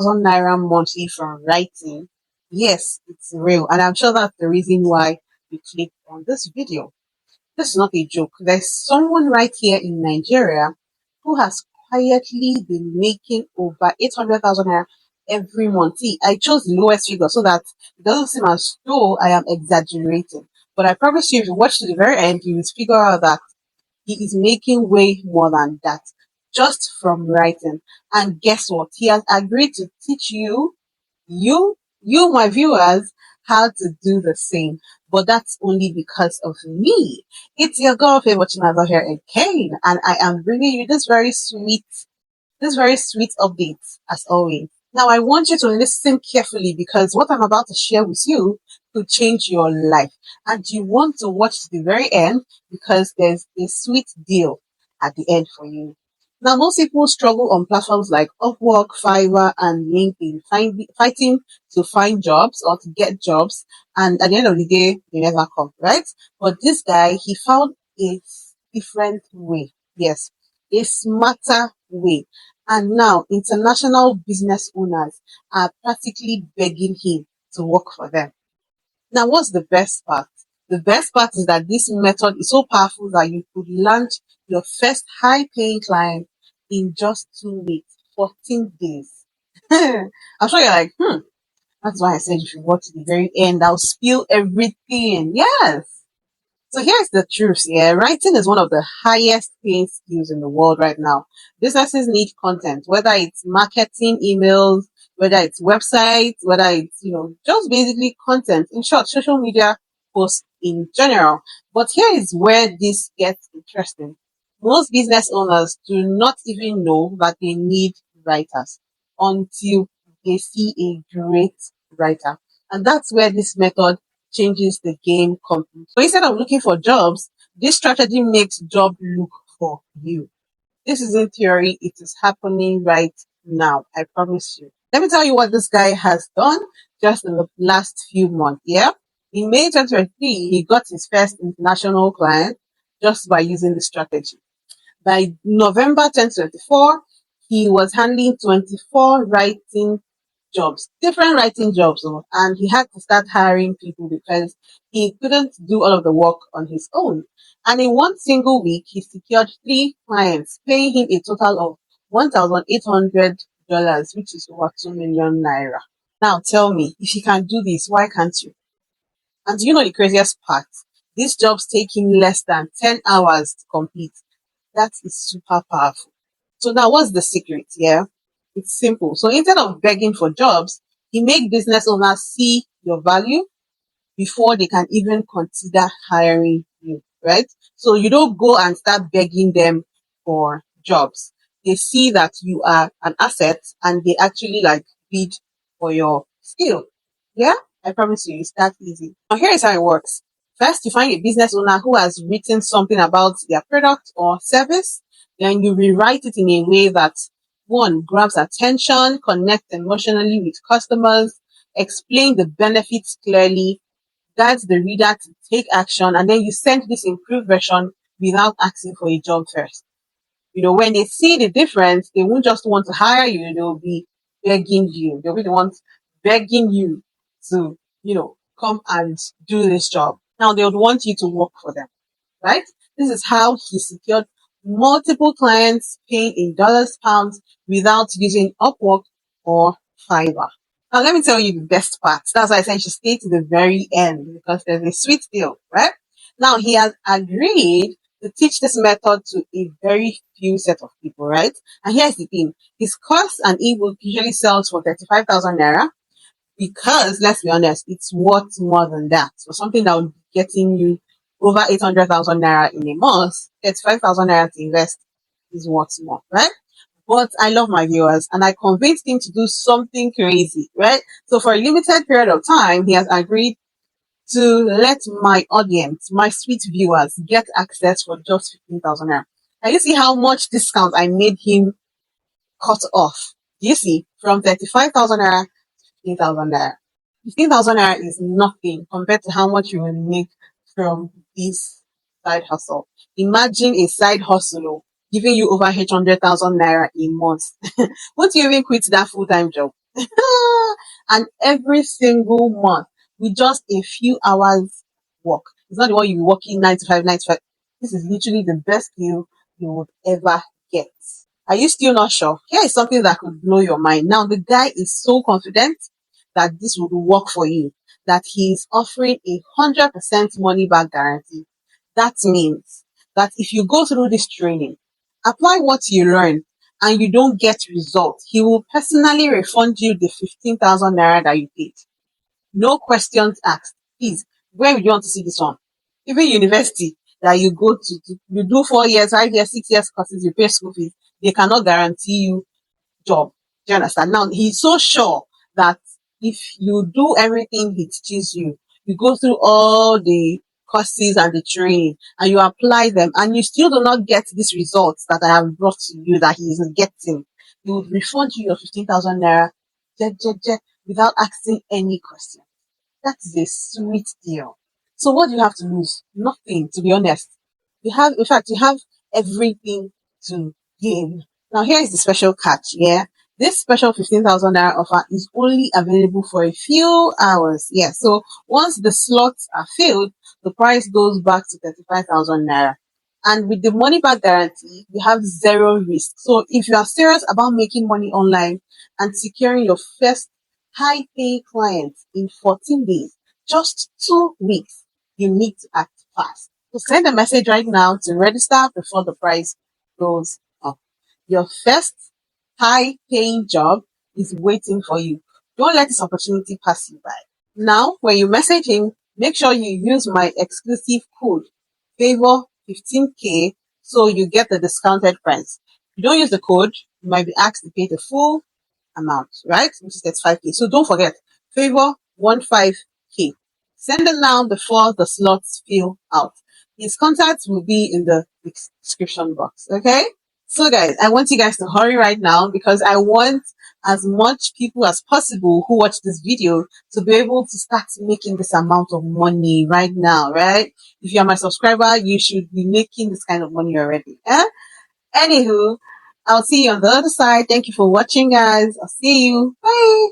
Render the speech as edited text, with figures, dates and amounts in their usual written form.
naira monthly from writing. Yes, it's real. And I'm sure that's the reason why you clicked on this video. This is not a joke. There's someone right here in Nigeria who has quietly been making over 800,000 naira every month. See, I chose the lowest figure so that it doesn't seem as though I am exaggerating. But I promise you, if you watch to the very end, you will figure out that he is making way more than that just from writing. And guess what? He has agreed to teach you, my viewers, how to do the same. But that's only because of me. It's your girl, Favor Chinaza here again, and I am bringing you this very sweet update as always. Now, I want you to listen carefully because what I'm about to share with you could change your life. And you want to watch to the very end because there's a sweet deal at the end for you. Now, most people struggle on platforms like Upwork, Fiverr, and LinkedIn, fighting to find jobs or to get jobs. And at the end of the day, they never come, right? But this guy, he found a different way. Yes, a smarter way. And now international business owners are practically begging him to work for them. Now, what's the best part? The best part is that this method is so powerful that you could launch your first high paying client in just 2 weeks, 14 days. I'm sure you're like, that's why I said you should watch to the very end. I'll spill everything. Yes. So here's the truth, yeah. Writing is one of the highest paying skills in the world right now. Businesses need content, whether it's marketing, emails, whether it's websites, whether it's, just basically content. In short, social media posts in general. But here is where this gets interesting. Most business owners do not even know that they need writers until they see a great writer. And that's where this method changes the game completely. So instead of looking for jobs, this strategy makes job look for you. This isn't theory, it is happening right now. I promise you. Let me tell you what this guy has done just in the last few months. Yeah. In May 2023, he got his first international client just by using the strategy. By November 2024, he was handling 24 writing jobs, different writing jobs, and he had to start hiring people because he couldn't do all of the work on his own. And in one single week, he secured 3 clients, paying him a total of $1,800, which is over 2 million naira. Now tell me, if you can do this, why can't you? And do you know the craziest part? These jobs take him less than 10 hours to complete. That is super powerful. So now what's the secret? Yeah, it's simple. So instead of begging for jobs, he make business owners see your value before they can even consider hiring you, right? So you don't go and start begging them for jobs. They see that you are an asset and they actually like bid for your skill. Yeah, I promise you, it's that easy. Now here is how it works. First, you find a business owner who has written something about their product or service. Then you rewrite it in a way that one grabs attention, connect emotionally with customers, explain the benefits clearly, guides the reader to take action, and then you send this improved version without asking for a job first. When they see the difference, they won't just want to hire you, they'll be begging you. They'll be the ones begging you to, come and do this job. Now they would want you to work for them, right? This is how he secured multiple clients paying in dollars, pounds without using Upwork or Fiverr. Now, let me tell you the best part. That's why I said you should stay to the very end because there's a sweet deal, right? Now, he has agreed to teach this method to a very few set of people, right? And here's the thing. His course and ebook usually sells for 35,000 naira because, let's be honest, it's worth more than that. So something that would be getting you over 800,000 naira in a month, 35,000 naira to invest is worth more, right? But I love my viewers and I convinced him to do something crazy, right? So for a limited period of time, he has agreed to let my audience, my sweet viewers, get access for just 15,000 naira. Can you see how much discount I made him cut off? Do you see? From 35,000 naira to 15,000 naira. 15,000 naira is nothing compared to how much you will make from this side hustle. Imagine a side hustle giving you over 800,000 naira a month. Won't you even quit that full-time job? And every single month, with just a few hours work. It's not the one you're working 9 to 5, 9 to 5. This is literally the best deal you would ever get. Are you still not sure? Here is something that could blow your mind. Now, the guy is so confident that this would work for you, that he is offering 100% money back guarantee. That means that if you go through this training, apply what you learn, and you don't get results, he will personally refund you the 15,000 naira that you paid. No questions asked. Please, where would you want to see this one? Even university that you go you do 4 years, 5 years, 6 years courses, you pay school fees, they cannot guarantee you job. Do you understand? Now, he's so sure that if you do everything he teaches you, you go through all the courses and the training, and you apply them, and you still do not get these results that I have brought to you that he is getting, he would refund you your 15,000 naira without asking any question. That is a sweet deal. So what do you have to lose? Nothing, to be honest. In fact, you have everything to gain. Now here is the special catch, yeah? This special 15,000 naira offer is only available for a few hours. Yeah, so once the slots are filled, the price goes back to 35,000 naira. And with the money back guarantee, you have zero risk. So if you are serious about making money online and securing your first high paying clients in 14 days, just 2 weeks, you need to act fast. So send a message right now to register before the price goes up. Your first high paying job is waiting for you. Don't let this opportunity pass you by. Now, when you message him, make sure you use my exclusive code, Favor 15K, so you get the discounted price. If you don't use the code, you might be asked to pay the full amount, right? Which is 35K. So don't forget, Favor 15K. Send it now before the slots fill out. His contacts will be in the description box. Okay? So guys, I want you guys to hurry right now because I want as much people as possible who watch this video to be able to start making this amount of money right now, right? If you are my subscriber, you should be making this kind of money already. Eh? Anywho, I'll see you on the other side. Thank you for watching, guys. I'll see you. Bye.